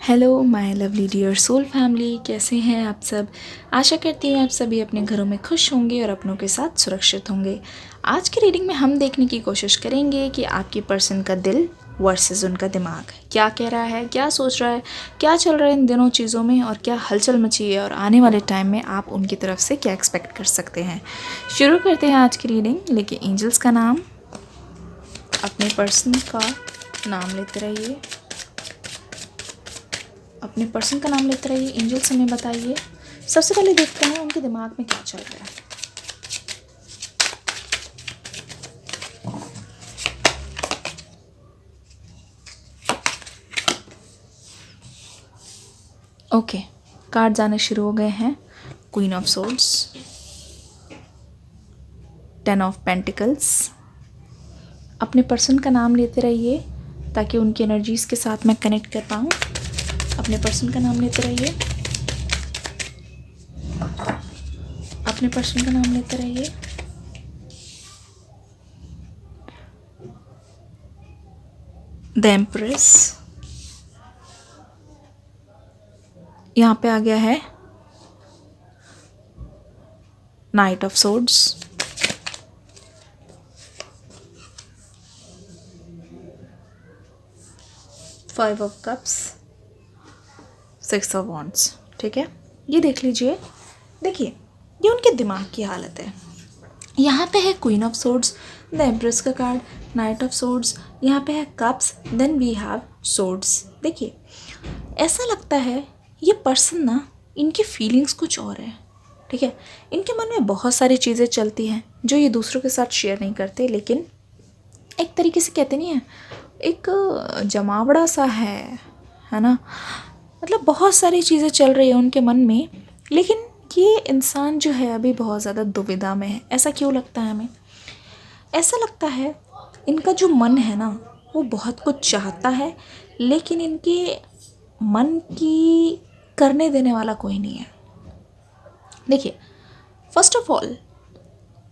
Hello my lovely dear soul family, कैसे हैं आप सब। आशा करती हूँ आप सभी अपने घरों में खुश होंगे और अपनों के साथ सुरक्षित होंगे। आज की रीडिंग में हम देखने की कोशिश करेंगे कि आपकी पर्सन का दिल वर्सेस उनका दिमाग क्या कह रहा है, क्या सोच रहा है, क्या चल रहा है इन दिनों चीज़ों में और क्या हलचल मची है और आने वाले टाइम में आप उनकी तरफ से क्या एक्सपेक्ट कर सकते हैं। शुरू करते हैं आज की रीडिंग। लेके एंजल्स का नाम, अपने पर्सन का नाम लेते रहिए, अपने पर्सन का नाम लेते रहिए। एंजल से हमें बताइए। सबसे पहले देखते हैं उनके दिमाग में क्या चल रहा है। ओके, कार्ड आने शुरू हो गए हैं। Queen of swords, 10 of pentacles. अपने पर्सन का नाम लेते रहिए ताकि उनकी एनर्जीज के साथ मैं कनेक्ट कर पाऊँ। अपने पर्सन का नाम लेते रहिए, अपने पर्सन का नाम लेते रहिए। द एम्प्रेस, यहाँ पे आ गया है night of swords, 5 of cups, 6 of wands. ठीक है, ये देख लीजिए। देखिए, ये उनके दिमाग की हालत है। यहाँ पे है queen of swords, the empress का कार्ड, नाइट ऑफ सोर्ड्स, यहाँ पे है cups, then we have swords. देखिए, ऐसा लगता है ये पर्सन ना, इनकी फीलिंग्स कुछ और है। ठीक है, इनके मन में बहुत सारी चीज़ें चलती हैं जो ये दूसरों के साथ शेयर नहीं करते, लेकिन एक तरीके से कहते नहीं है, एक जमावड़ा सा है ना। मतलब बहुत सारी चीज़ें चल रही है उनके मन में, लेकिन ये इंसान जो है अभी बहुत ज़्यादा दुविधा में है। ऐसा क्यों लगता है हमें? ऐसा लगता है इनका जो मन है ना, वो बहुत कुछ चाहता है, लेकिन इनके मन की करने देने वाला कोई नहीं है। देखिए, फर्स्ट ऑफ ऑल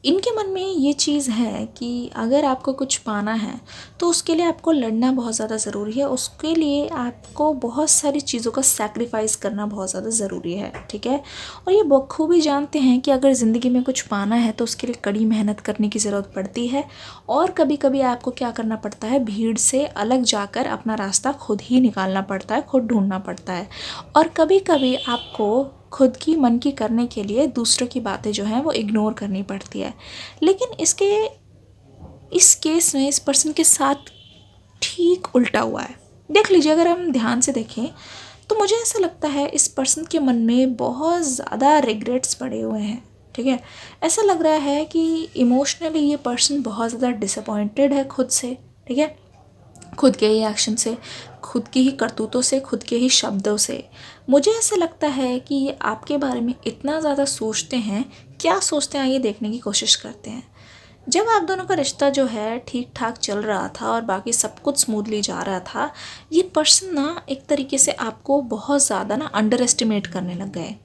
इनके मन में ये चीज़ है कि अगर आपको कुछ पाना है तो उसके लिए आपको लड़ना बहुत ज़्यादा ज़रूरी है। उसके लिए आपको बहुत सारी चीज़ों का सैक्रिफाइस करना बहुत ज़्यादा ज़रूरी है। ठीक है, और ये बखूबी जानते हैं कि अगर ज़िंदगी में कुछ पाना है तो उसके लिए कड़ी मेहनत करने की ज़रूरत पड़ती है, और कभी कभी आपको क्या करना पड़ता है, भीड़ से अलग जाकर अपना रास्ता खुद ही निकालना पड़ता है, खुद ढूंढना पड़ता है। और कभी कभी आपको खुद की मन की करने के लिए दूसरों की बातें जो हैं वो इग्नोर करनी पड़ती है। लेकिन इस केस में इस पर्सन के साथ ठीक उल्टा हुआ है। देख लीजिए, अगर हम ध्यान से देखें तो मुझे ऐसा लगता है इस पर्सन के मन में बहुत ज़्यादा रिग्रेट्स पड़े हुए हैं। ठीक है, ऐसा लग रहा है कि इमोशनली ये पर्सन बहुत ज़्यादा डिसअपॉइंटेड है खुद से। ठीक है, खुद के ही एक्शन से, खुद की ही करतूतों से, खुद के ही शब्दों से। मुझे ऐसा लगता है कि ये आपके बारे में इतना ज़्यादा सोचते हैं। क्या सोचते हैं, ये देखने की कोशिश करते हैं। जब आप दोनों का रिश्ता जो है ठीक ठाक चल रहा था और बाकी सब कुछ स्मूथली जा रहा था, ये पर्सन ना एक तरीके से आपको बहुत ज़्यादा ना अंडर एस्टिमेट करने लग गए।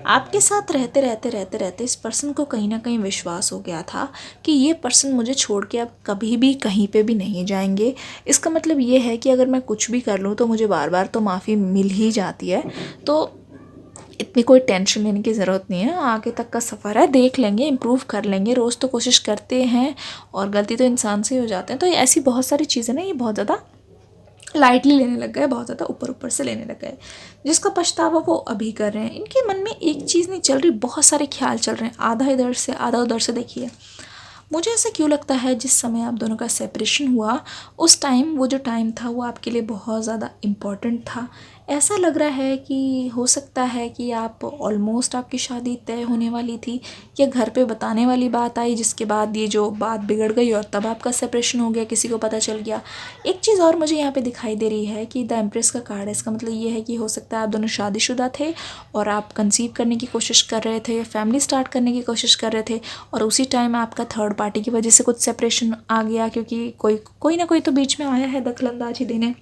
आपके साथ रहते रहते रहते रहते इस पर्सन को कहीं ना कहीं विश्वास हो गया था कि ये पर्सन मुझे छोड़ के अब कभी भी कहीं पे भी नहीं जाएंगे। इसका मतलब ये है कि अगर मैं कुछ भी कर लूँ तो मुझे बार बार तो माफ़ी मिल ही जाती है, तो इतनी कोई टेंशन लेने की ज़रूरत नहीं है। आगे तक का सफ़र है, देख लेंगे, इम्प्रूव कर लेंगे, रोज़ तो कोशिश करते हैं और गलती तो इंसान से ही हो जाते हैं। तो ऐसी बहुत सारी चीज़ें ना, ये बहुत ज़्यादा लाइटली लेने लग गए, बहुत ज़्यादा ऊपर ऊपर से लेने लग गए, जिसका पछतावा वो अभी कर रहे हैं। इनके मन में एक चीज़ नहीं चल रही, बहुत सारे ख्याल चल रहे हैं, आधा इधर से आधा उधर से। देखिए, मुझे ऐसा क्यों लगता है जिस समय आप दोनों का सेपरेशन हुआ उस टाइम, वो जो टाइम था वो आपके लिए बहुत ज़्यादा इम्पॉर्टेंट था। ऐसा लग रहा है कि हो सकता है कि आप ऑलमोस्ट आपकी शादी तय होने वाली थी, या घर पे बताने वाली बात आई जिसके बाद ये जो बात बिगड़ गई और तब आपका सेपरेशन हो गया, किसी को पता चल गया। एक चीज़ और मुझे यहाँ पे दिखाई दे रही है कि द एम्प्रेस का कार्ड है। इसका मतलब ये है कि हो सकता है आप दोनों शादीशुदा थे और आप कंसीव करने की कोशिश कर रहे थे, फैमिली स्टार्ट करने की कोशिश कर रहे थे, और उसी टाइम आपका थर्ड पार्टी की वजह से कुछ सेपरेशन आ गया, क्योंकि कोई ना कोई तो बीच में आया है दखलंदाजी देने।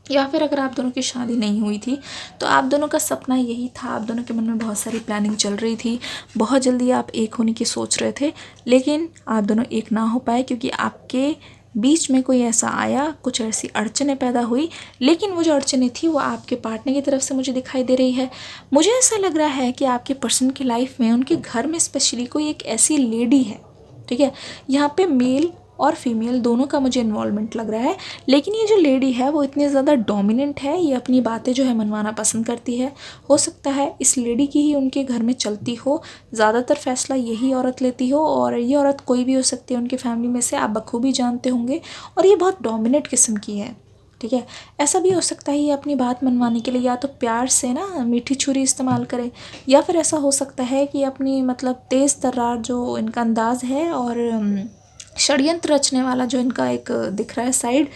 या फिर अगर आप दोनों की शादी नहीं हुई थी तो आप दोनों का सपना यही था, आप दोनों के मन में बहुत सारी प्लानिंग चल रही थी, बहुत जल्दी आप एक होने की सोच रहे थे, लेकिन आप दोनों एक ना हो पाए क्योंकि आपके बीच में कोई ऐसा आया, कुछ ऐसी अड़चनें पैदा हुई, लेकिन वो जो अड़चनें थी वो आपके पार्टनर की तरफ से मुझे दिखाई दे रही है। मुझे ऐसा लग रहा है कि आपके पर्सन की लाइफ में, उनके घर में स्पेशली कोई एक ऐसी लेडी है, ठीक है। यहाँ पे मेल और फीमेल दोनों का मुझे इन्वॉल्वमेंट लग रहा है, लेकिन ये जो लेडी है वो इतनी ज़्यादा डोमिनेंट है, ये अपनी बातें जो है मनवाना पसंद करती है। हो सकता है इस लेडी की ही उनके घर में चलती हो, ज़्यादातर फैसला यही औरत लेती हो, और ये औरत कोई भी हो सकती है उनकी फैमिली में से, आप बखूबी जानते होंगे, और ये बहुत डोमिनेट किस्म की है, ठीक है। ऐसा भी हो सकता है ये अपनी बात मनवाने के लिए या तो प्यार से ना मीठी छुरी इस्तेमाल करे, या फिर ऐसा हो सकता है कि अपनी मतलब तेज़ तर्रार जो इनका अंदाज़ है और षड्यंत्र रचने वाला जो इनका एक दिख रहा है साइड,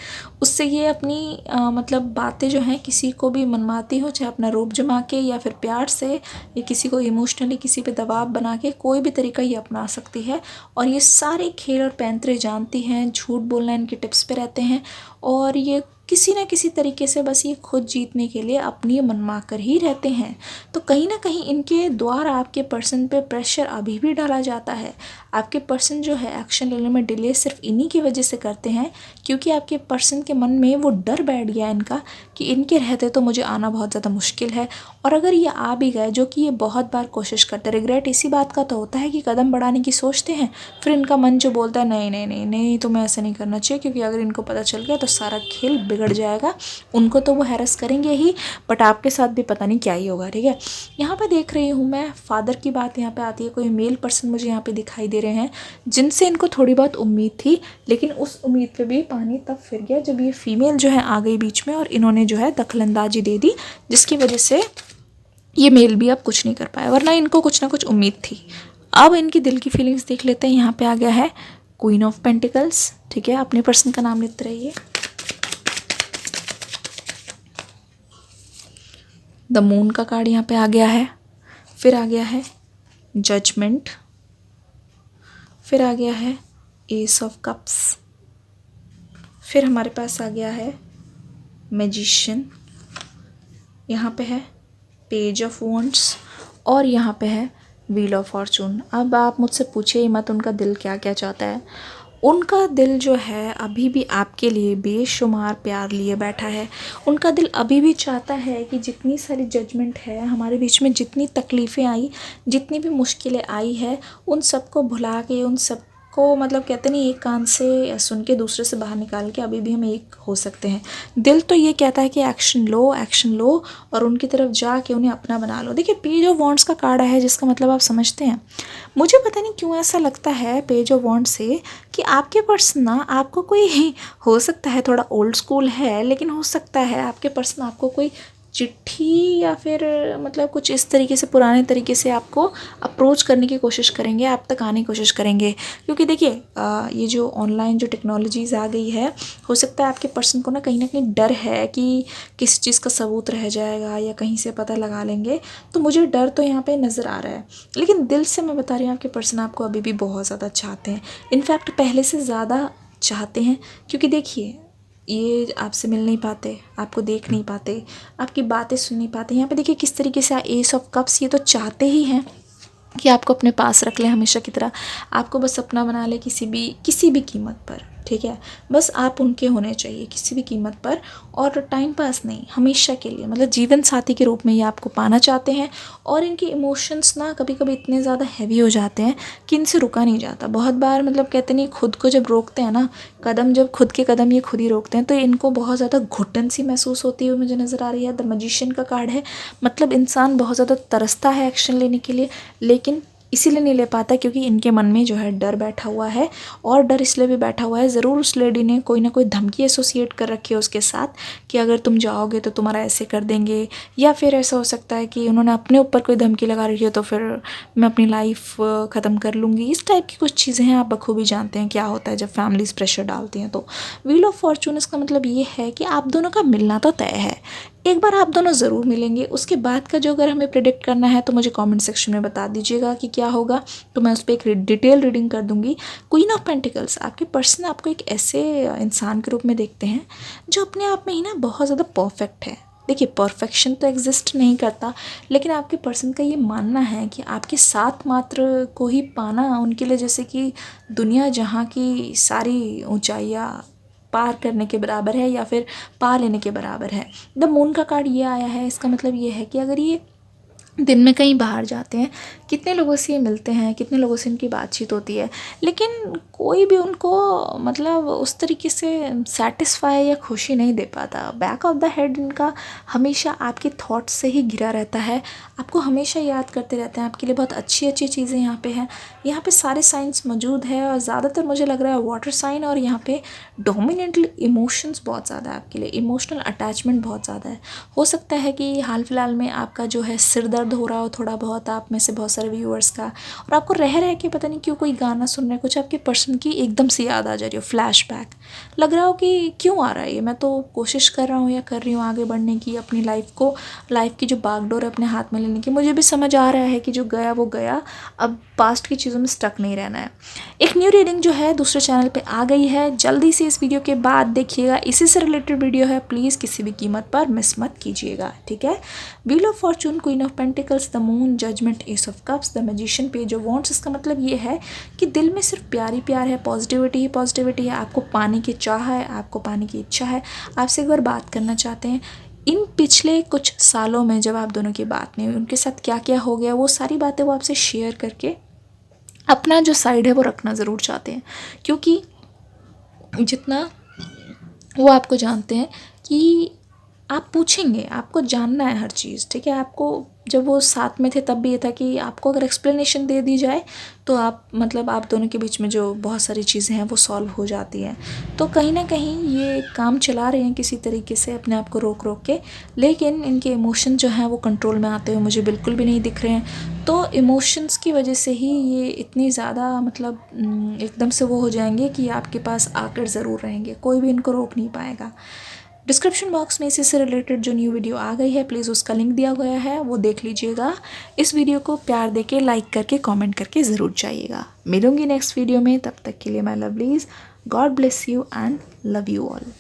उससे ये अपनी मतलब बातें जो हैं किसी को भी मनवाती हो, चाहे अपना रूप जमा के या फिर प्यार से, या किसी को इमोशनली किसी पे दबाव बना के, कोई भी तरीका ये अपना सकती है। और ये सारे खेल और पैंतरे जानती हैं, झूठ बोलना इनके टिप्स पे रहते हैं, और ये किसी न किसी तरीके से बस ये खुद जीतने के लिए अपनी मनमा कर ही रहते हैं। तो कहीं ना कहीं इनके द्वारा आपके पर्सन पे प्रेशर अभी भी डाला जाता है। आपके पर्सन जो है एक्शन लेने में डिले सिर्फ इन्हीं की वजह से करते हैं, क्योंकि आपके पर्सन के मन में वो डर बैठ गया इनका कि इनके रहते तो मुझे आना बहुत ज़्यादा मुश्किल है, और अगर ये आ भी गए, जो कि ये बहुत बार कोशिश करते, रिग्रेट इसी बात का तो होता है कि कदम बढ़ाने की सोचते हैं, फिर इनका मन जो बोलता है नहीं नहीं नहीं नहीं, तुम्हें ऐसा नहीं करना चाहिए, क्योंकि अगर इनको पता चल गया तो सारा खेल बिगड़ जाएगा। उनको तो वो हैरेस करेंगे ही, बट आपके साथ भी पता नहीं क्या ही होगा, ठीक है। यहाँ पे देख रही हूँ मैं फादर की बात यहाँ पे आती है, कोई मेल पर्सन मुझे यहाँ पे दिखाई दे रहे हैं जिनसे इनको थोड़ी बहुत उम्मीद थी, लेकिन उस उम्मीद पे भी पानी तब फिर गया जब ये फीमेल जो है आ गई बीच में, और इन्होंने जो है दखलंदाजी दे दी, जिसकी वजह से ये मेल भी अब कुछ नहीं कर पाया, वरना इनको कुछ ना कुछ उम्मीद थी। अब इनकी दिल की फीलिंग्स देख लेते हैं। यहाँ पे आ गया है क्वीन ऑफ पेंटिकल्स, ठीक है। अपने पर्सन का नाम लेते रहिए। द मून का कार्ड यहाँ पे आ गया है, फिर आ गया है जजमेंट, फिर आ गया है एस ऑफ कप्स, फिर हमारे पास आ गया है मैजिशियन, यहाँ पे है पेज ऑफ वॉन्ड्स, और यहाँ पे है व्हील ऑफ फॉर्चून। अब आप मुझसे पूछिए मत उनका दिल क्या क्या चाहता है। उनका दिल जो है अभी भी आपके लिए बेशुमार प्यार लिए बैठा है। उनका दिल अभी भी चाहता है कि जितनी सारी जजमेंट है हमारे बीच में, जितनी तकलीफ़ें आई, जितनी भी मुश्किलें आई है, उन सबको भुला के, उन सब को मतलब कहते नहीं एक कान से सुन के दूसरे से बाहर निकाल के अभी भी हम एक हो सकते हैं। दिल तो ये कहता है कि एक्शन लो और उनकी तरफ जाके उन्हें अपना बना लो। देखिए पेज ऑफ वॉन्ड्स का कार्ड है, जिसका मतलब आप समझते हैं। मुझे पता नहीं क्यों ऐसा लगता है पेज ऑफ वॉन्ड से कि आपके पर्सन ना आपको कोई हो सकता है थोड़ा ओल्ड स्कूल है, लेकिन हो सकता है आपके पर्सन आपको कोई चिट्ठी या फिर मतलब कुछ इस तरीके से, पुराने तरीके से आपको अप्रोच करने की कोशिश करेंगे, आप तक आने की कोशिश करेंगे। क्योंकि देखिए ये जो ऑनलाइन जो टेक्नोलॉजीज़ आ गई है, हो सकता है आपके पर्सन को ना कहीं डर है कि किस चीज़ का सबूत रह जाएगा या कहीं से पता लगा लेंगे। तो मुझे डर तो यहाँ पे नज़र आ रहा है, लेकिन दिल से मैं बता रही हूँ आपके पर्सन आपको अभी भी बहुत ज़्यादा चाहते हैं। इनफैक्ट पहले से ज़्यादा चाहते हैं, क्योंकि देखिए ये आपसे मिल नहीं पाते, आपको देख नहीं पाते, आपकी बातें सुन नहीं पाते। यहाँ पे देखिए किस तरीके से एस ऑफ कप्स, ये तो चाहते ही हैं कि आपको अपने पास रख ले हमेशा की तरह, आपको बस अपना बना ले किसी भी कीमत पर, ठीक है। बस आप उनके होने चाहिए किसी भी कीमत पर, और टाइम पास नहीं, हमेशा के लिए, मतलब जीवन साथी के रूप में ये आपको पाना चाहते हैं। और इनके इमोशंस ना कभी कभी इतने ज़्यादा हैवी हो जाते हैं कि इनसे रुका नहीं जाता। बहुत बार मतलब कहते नहीं, खुद को जब रोकते हैं ना कदम, जब खुद के कदम ये खुद ही रोकते हैं, तो इनको बहुत ज़्यादा घुटन सी महसूस होती हुई मुझे नज़र आ रही है। द मैजिशियन का कार्ड है, मतलब इंसान बहुत ज़्यादा तरसता है एक्शन लेने के लिए, लेकिन इसीलिए नहीं ले पाता क्योंकि इनके मन में जो है डर बैठा हुआ है। और डर इसलिए भी बैठा हुआ है, ज़रूर उस लेडी ने कोई ना कोई धमकी एसोसिएट कर रखी है उसके साथ कि अगर तुम जाओगे तो तुम्हारा ऐसे कर देंगे, या फिर ऐसा हो सकता है कि उन्होंने अपने ऊपर कोई धमकी लगा रखी है तो फिर मैं अपनी लाइफ ख़त्म कर लूँगी। इस टाइप की कुछ चीज़ें हैं, आप बखूबी जानते हैं क्या होता है जब फैमिलीज प्रेशर डालती हैं। तो व्हील ऑफ फॉर्चून इसका मतलब ये है कि आप दोनों का मिलना तो तय है, एक बार आप दोनों ज़रूर मिलेंगे। उसके बाद का जो अगर हमें प्रेडिक्ट करना है तो मुझे कमेंट सेक्शन में बता दीजिएगा कि क्या होगा, तो मैं उस पर एक डिटेल रीडिंग कर दूंगी। क्वीन ऑफ पेंटिकल्स, आपके पर्सन आपको एक ऐसे इंसान के रूप में देखते हैं जो अपने आप में ही ना बहुत ज़्यादा परफेक्ट है, देखिए परफेक्शन तो एग्जिस्ट नहीं करता, लेकिन आपके पर्सन का ये मानना है कि आपके साथ मात्र को ही पाना उनके लिए जैसे कि दुनिया जहाँ की सारी ऊंचाइयाँ पार करने के बराबर है या फिर पा लेने के बराबर है। द मून का कार्ड ये आया है, इसका मतलब ये है कि अगर ये दिन में कहीं बाहर जाते हैं, कितने लोगों से ये मिलते हैं, कितने लोगों से इनकी बातचीत होती है, लेकिन कोई भी उनको मतलब उस तरीके से सेटिस्फाई या खुशी नहीं दे पाता। बैक ऑफ द हेड इनका हमेशा आपके थॉट्स से ही घिरा रहता है, आपको हमेशा याद करते रहते हैं, आपके लिए बहुत अच्छी अच्छी चीज़ें यहाँ पे हैं। यहाँ पे सारे साइंस मौजूद है और ज़्यादातर मुझे लग रहा है वाटर साइन, और यहाँ पे डोमिनेंटली इमोशंस बहुत ज़्यादा है आपके लिए, इमोशनल अटैचमेंट बहुत ज़्यादा है। हो सकता है कि हाल फिलहाल में आपका जो है सिर दर्द हो रहा हो थोड़ा बहुत, आप में से बहुत सारे व्यूअर्स का, और आपको रह के पता नहीं क्यों कोई गाना सुन रहे, कुछ आपके पर्सन की एकदम से याद आ जा रही हो, फ्लैशबैक लग रहा हो कि क्यों आ रहा है ये, मैं तो कोशिश कर रहा हूँ या कर रही हूँ आगे बढ़ने की, अपनी लाइफ की जो बागडोर अपने हाथ में लेने की। मुझे भी समझ आ रहा है कि जो गया वो गया, अब पास्ट की चीज़ों में स्टक नहीं रहना है। एक न्यू रीडिंग जो है दूसरे चैनल पे आ गई है, जल्दी से इस वीडियो के बाद देखिएगा, इसी से रिलेटेड वीडियो है, प्लीज़ किसी भी कीमत पर मिस मत कीजिएगा, ठीक है। Wheel of fortune, queen of pentacles, the moon, judgement, ace of cups, the magician, page of wands. इसका मतलब ये है कि दिल में सिर्फ प्यार ही प्यार है, पॉजिटिविटी ही पॉजिटिविटी है, आपको पाने की चाह है, आपको पाने की इच्छा है, आपसे एक बार बात करना चाहते हैं। इन पिछले कुछ सालों में जब आप दोनों की बात नहीं हुई, उनके साथ क्या क्या हो गया, वो सारी बातें वो आपसे शेयर करके अपना जो साइड है वो रखना ज़रूर चाहते हैं, क्योंकि जितना वो आपको जानते हैं कि आप पूछेंगे, आपको जानना है हर चीज़, ठीक है। आपको जब वो साथ में थे तब भी ये था कि आपको अगर एक्सप्लेनेशन दे दी जाए तो आप मतलब आप दोनों के बीच में जो बहुत सारी चीज़ें हैं वो सॉल्व हो जाती हैं। तो कहीं ना कहीं ये काम चला रहे हैं किसी तरीके से अपने आप को रोक रोक के, लेकिन इनके इमोशन जो हैं वो कंट्रोल में आते हुए मुझे बिल्कुल भी नहीं दिख रहे हैं। तो इमोशंस की वजह से ही ये इतनी ज़्यादा मतलब एकदम से वो हो जाएंगे कि आपके पास आकर ज़रूर रहेंगे, कोई भी इनको रोक नहीं पाएगा। डिस्क्रिप्शन बॉक्स में इसी से रिलेटेड जो न्यू वीडियो आ गई है, प्लीज़ उसका लिंक दिया गया है, वो देख लीजिएगा। इस वीडियो को प्यार देके लाइक करके कमेंट करके ज़रूर जाइएगा। मिलूंगी नेक्स्ट वीडियो में, तब तक के लिए my lovelies, God bless you and love you all.